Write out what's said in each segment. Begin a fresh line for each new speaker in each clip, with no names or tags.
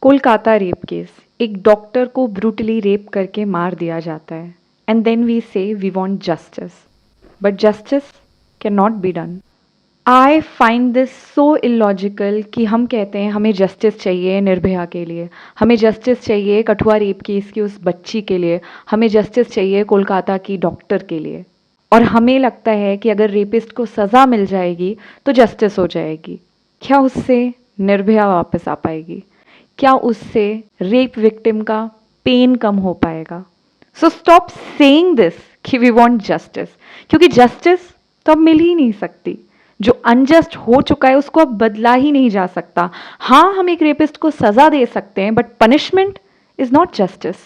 Kolkata rape case, एक doctor को brutally rape करके मार दिया जाता है and then we say we want justice, but justice can not be done. I find this so illogical कि हम कहते हैं हमें जस्टिस चाहिए निर्भया के लिए, हमें जस्टिस चाहिए कठुआ रेप केस की उस बच्ची के लिए, हमें जस्टिस चाहिए कोलकाता की डॉक्टर के लिए, और हमें लगता है कि अगर रेपिस्ट को सज़ा मिल जाएगी तो जस्टिस हो जाएगी। क्या उससे निर्भया वापस आ पाएगी? क्या उससे रेप विक्टिम का पेन कम हो पाएगा? सो स्टॉप सेइंग दिस कि वी वांट जस्टिस, क्योंकि जस्टिस तो अब मिल ही नहीं सकती। जो अनजस्ट हो चुका है उसको अब बदला ही नहीं जा सकता। हाँ, हम एक रेपिस्ट को सजा दे सकते हैं, but punishment is not justice.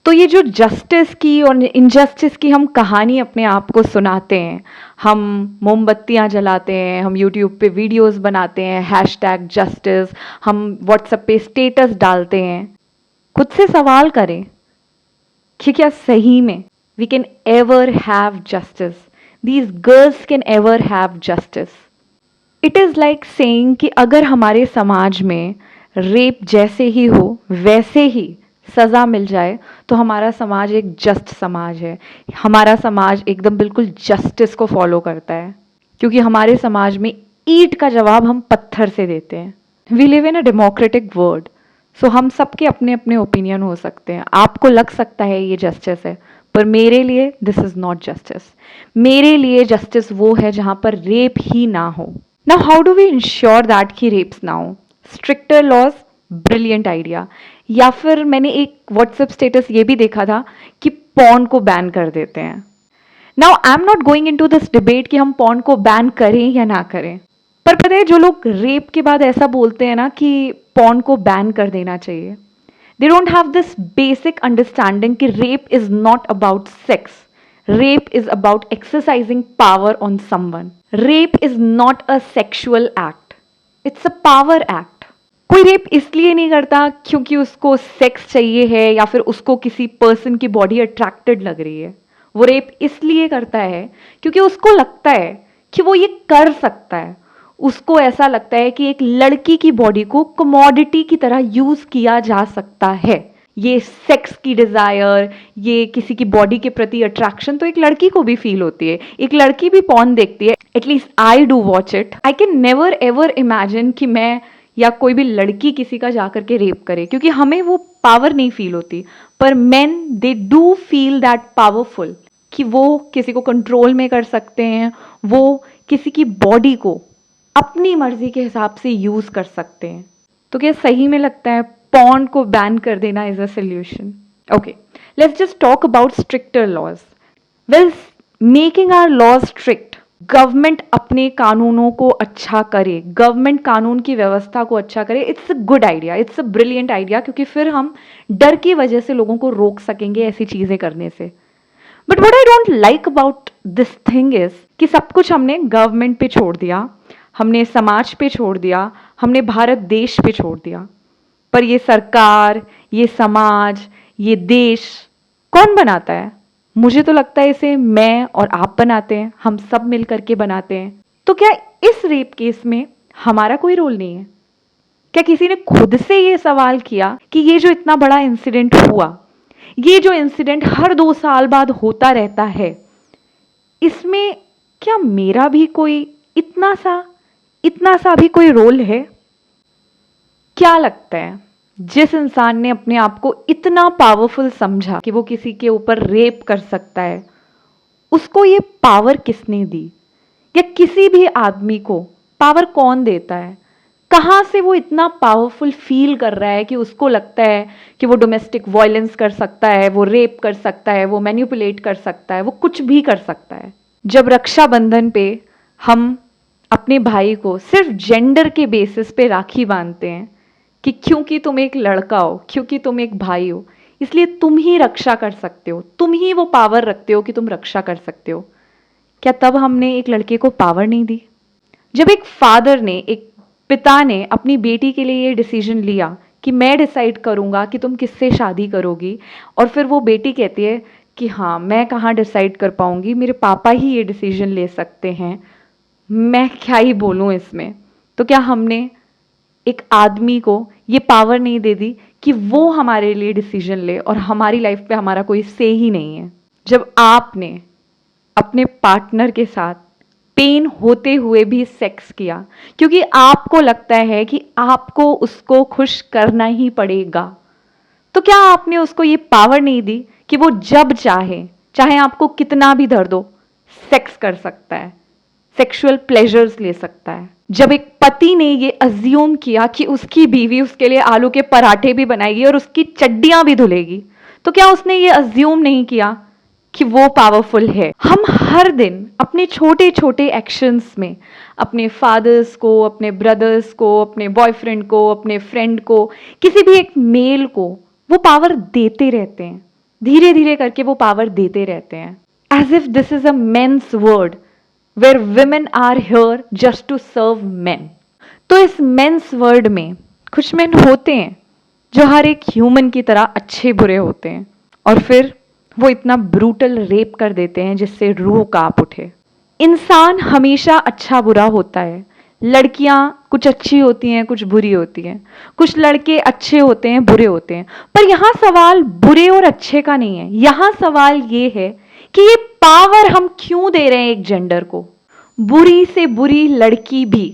तो ये जो जस्टिस की और इनजस्टिस की हम कहानी अपने आप को सुनाते हैं, हम मोमबत्तियां जलाते हैं, हम यूट्यूब पे वीडियोस बनाते हैं हैशटैग जस्टिस, हम व्हाट्सएप पे स्टेटस डालते हैं, खुद से सवाल करें कि क्या सही में we can ever have justice? These girls can ever have justice? It is like saying कि अगर हमारे समाज में रेप जैसे ही हो वैसे ही सज़ा मिल जाए तो हमारा समाज एक जस्ट समाज है, हमारा समाज एकदम बिल्कुल जस्टिस को फॉलो करता है, क्योंकि हमारे समाज में ईंट का जवाब हम पत्थर से देते हैं। We live in a democratic world, so हम सबके अपने अपने ओपिनियन हो सकते हैं। आपको लग सकता है ये जस्टिस है, पर मेरे लिए दिस इज़ नॉट जस्टिस। मेरे लिए जस्टिस वो है जहाँ पर रेप ही ना हो। Now, how do we ensure that कि rapes ना हो? Stricter laws, brilliant idea। या फिर मैंने एक व्हाट्सएप स्टेटस ये भी देखा था कि पॉर्न को बैन कर देते हैं। Now, I'm not going into this debate कि हम पॉर्न को बैन करें या ना करें, पर पता है जो लोग रेप के बाद ऐसा बोलते हैं ना कि पॉर्न को बैन कर देना चाहिए, they don't have this basic understanding कि rape is not about sex. Rape is about exercising power on someone. Rape is not a sexual act. It's a power act. कोई रेप इसलिए नहीं करता क्योंकि उसको सेक्स चाहिए है या फिर उसको किसी पर्सन की बॉडी अट्रैक्टेड लग रही है। वो रेप इसलिए करता है क्योंकि उसको लगता है कि वो ये कर सकता है। उसको ऐसा लगता है कि एक लड़की की बॉडी को कमोडिटी की तरह यूज किया जा सकता है। ये सेक्स की डिजायर, ये किसी की बॉडी के प्रति अट्रैक्शन तो एक लड़की को भी फील होती है, एक लड़की भी पॉर्न देखती है। At least I do watch it. I can never ever imagine कि मैं या कोई भी लड़की किसी का जाकर के रेप करे, क्योंकि हमें वो पावर नहीं फील होती। पर main they do feel that powerful कि वो किसी को कंट्रोल में कर सकते हैं, वो किसी की बॉडी को अपनी मर्जी के हिसाब से यूज कर सकते हैं। तो क्या सही में लगता है पॉर्न को बैन कर देना is a solution? Okay, let's just talk about stricter laws. Well, making our laws strict, government अपने कानूनों को अच्छा करे, गवर्नमेंट कानून की व्यवस्था को अच्छा करे, it's a good idea, it's a brilliant idea, क्योंकि फिर हम डर की वजह से लोगों को रोक सकेंगे ऐसी चीजें करने से। But what I don't like about this thing is कि सब कुछ हमने गवर्नमेंट पे छोड़ दिया, हमने समाज पे छोड़ दिया, हमने भारत देश पे छोड़ दिया। पर ये सरकार, ये समाज, ये देश कौन बनाता है? मुझे तो लगता है इसे मैं और आप बनाते हैं, हम सब मिल करके बनाते हैं। तो क्या इस रेप केस में हमारा कोई रोल नहीं है? क्या किसी ने खुद से ये सवाल किया कि ये जो इतना बड़ा इंसिडेंट हुआ, ये जो इंसिडेंट हर 2 साल बाद होता रहता है, इसमें क्या मेरा भी कोई इतना सा भी कोई रोल है? क्या लगता है जिस इंसान ने अपने आप को इतना पावरफुल समझा कि वो किसी के ऊपर रेप कर सकता है, उसको ये पावर किसने दी? या किसी भी आदमी को पावर कौन देता है? कहाँ से वो इतना पावरफुल फील कर रहा है कि उसको लगता है कि वो डोमेस्टिक वायलेंस कर सकता है, वो रेप कर सकता है, वो मैनिपुलेट कर सकता है, वो कुछ भी कर सकता है? जब रक्षाबंधन पे हम अपने भाई को सिर्फ जेंडर के बेसिस पे राखी बांधते हैं कि क्योंकि तुम एक लड़का हो, क्योंकि तुम एक भाई हो, इसलिए तुम ही रक्षा कर सकते हो, तुम ही वो पावर रखते हो कि तुम रक्षा कर सकते हो, क्या तब हमने एक लड़के को पावर नहीं दी? जब एक फादर ने, एक पिता ने अपनी बेटी के लिए ये डिसीजन लिया कि मैं डिसाइड करूंगा कि तुम किससे शादी करोगी, और फिर वो बेटी कहती है कि हाँ, मैं कहाँ डिसाइड कर पाऊंगी, मेरे पापा ही ये डिसीजन ले सकते हैं, मैं क्या ही बोलूँ इसमें। तो क्या हमने एक आदमी को ये पावर नहीं दे दी कि वो हमारे लिए डिसीजन ले और हमारी लाइफ पे हमारा कोई से ही नहीं है। जब आपने अपने पार्टनर के साथ पेन होते हुए भी सेक्स किया क्योंकि आपको लगता है कि आपको उसको खुश करना ही पड़ेगा, तो क्या आपने उसको ये पावर नहीं दी कि वो जब चाहे, चाहे आपको कितना भी दर्द हो, सेक्स कर सकता है, सेक्सुअल प्लेजर्स ले सकता है। जब एक पति ने ये अज्यूम किया कि उसकी बीवी उसके लिए आलू के पराठे भी बनाएगी और उसकी चड्डियां भी धुलेगी, तो क्या उसने ये अज्यूम नहीं किया कि वो पावरफुल है? हम हर दिन अपने छोटे छोटे एक्शंस में अपने फादर्स को, अपने ब्रदर्स को, अपने बॉयफ्रेंड को, अपने फ्रेंड को, किसी भी एक मेल को वो पावर देते रहते हैं। धीरे धीरे करके वो पावर देते रहते हैं, as if this is a men's world where women are here just to serve men. तो इस मेन्स वर्ड में कुछ मेन होते हैं जो हर एक ह्यूमन की तरह अच्छे बुरे होते हैं, और फिर वो इतना ब्रूटल रेप कर देते हैं जिससे रूह कांप उठे। इंसान हमेशा अच्छा बुरा होता है। लड़कियां कुछ अच्छी होती हैं, कुछ बुरी होती हैं, कुछ लड़के अच्छे होते हैं, बुरे होते हैं। पर यहां सवाल बुरे और अच्छे का नहीं है, यहां सवाल ये है कि ये पावर हम क्यों दे रहे हैं एक जेंडर को। बुरी से बुरी लड़की भी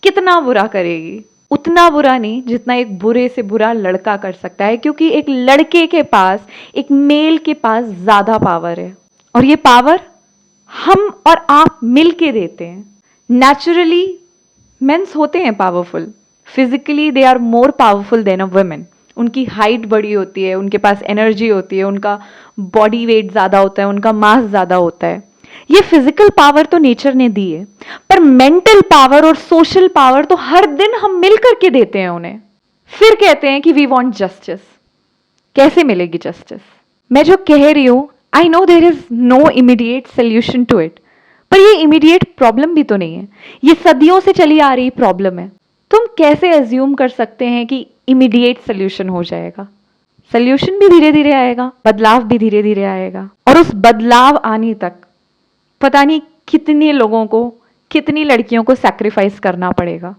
कितना बुरा करेगी, उतना बुरा नहीं जितना एक बुरे से बुरा लड़का कर सकता है, क्योंकि एक लड़के के पास, एक मेल के पास ज्यादा पावर है, और ये पावर हम और आप मिलके देते हैं। नेचुरली मेंस होते हैं powerful, physically they are more powerful than a women. उनकी हाइट बड़ी होती है, उनके पास एनर्जी होती है, उनका बॉडी वेट ज्यादा होता है, उनका मास ज्यादा होता है। ये फिजिकल पावर तो नेचर ने दी है, पर मेंटल पावर और सोशल पावर तो हर दिन हम मिल करके देते हैं उन्हें। फिर कहते हैं कि वी वांट जस्टिस। कैसे मिलेगी जस्टिस? मैं जो कह रही हूं, I know there is no immediate solution to it, पर ये इमीडिएट प्रॉब्लम भी तो नहीं है, ये सदियों से चली आ रही प्रॉब्लम है। तुम कैसे अज्यूम कर सकते हैं कि इमीडिएट सोल्यूशन हो जाएगा? सोल्यूशन भी धीरे धीरे आएगा, बदलाव भी धीरे धीरे आएगा, और उस बदलाव आने तक पता नहीं कितने लोगों को, कितनी लड़कियों को सैक्रिफाइस करना पड़ेगा।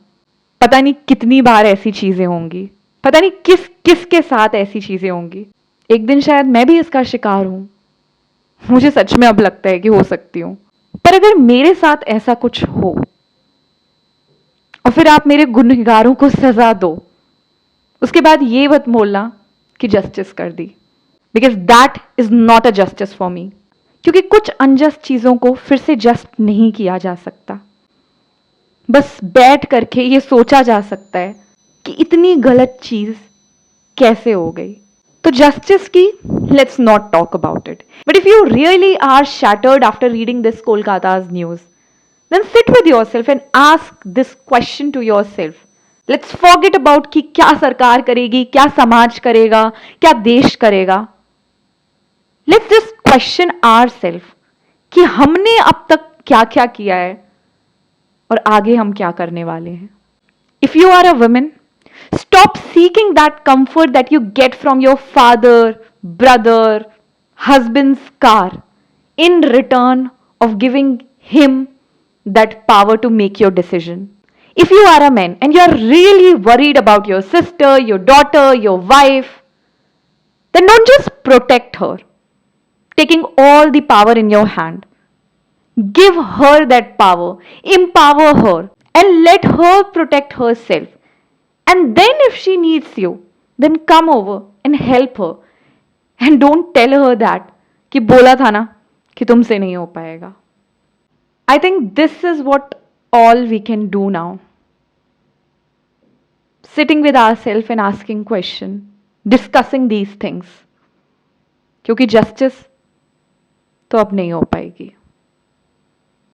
पता नहीं कितनी बार ऐसी चीजें होंगी, पता नहीं किस किस के साथ ऐसी चीजें होंगी। एक दिन शायद मैं भी इसका शिकार हूं, मुझे सच में अब लगता है कि हो सकती हूं। पर अगर मेरे साथ ऐसा कुछ हो और फिर आप मेरे गुनहगारों को सजा दो, उसके बाद ये मत बोलना कि जस्टिस कर दी, because that is not a justice for me. क्योंकि कुछ अनजस्ट चीजों को फिर से जस्ट नहीं किया जा सकता। बस बैठ करके ये सोचा जा सकता है कि इतनी गलत चीज कैसे हो गई। तो जस्टिस की let's not talk about it, but if you really are shattered after reading this Kolkata's news, then sit with yourself and ask this question to yourself. Let's forget about कि क्या सरकार करेगी, क्या समाज करेगा, क्या देश करेगा। Let's just question ourselves कि हमने अब तक क्या क्या किया है और आगे हम क्या करने वाले हैं। If you are a woman, stop seeking that comfort that you get from your father, brother, husband's car in return of giving him that power to make your decision. If you are a man and you are really worried about your sister, your daughter, your wife, then don't just protect her, taking all the power in your hand. Give her that power, empower her, and let her protect herself. And then if she needs you, then come over and help her. And don't tell her that कि बोला था ना कि तुमसे नहीं हो पाएगा. I think this is what all we can do now. Sitting with ourselves and asking question, discussing these things. क्योंकि justice तो अब नहीं हो पाएगी.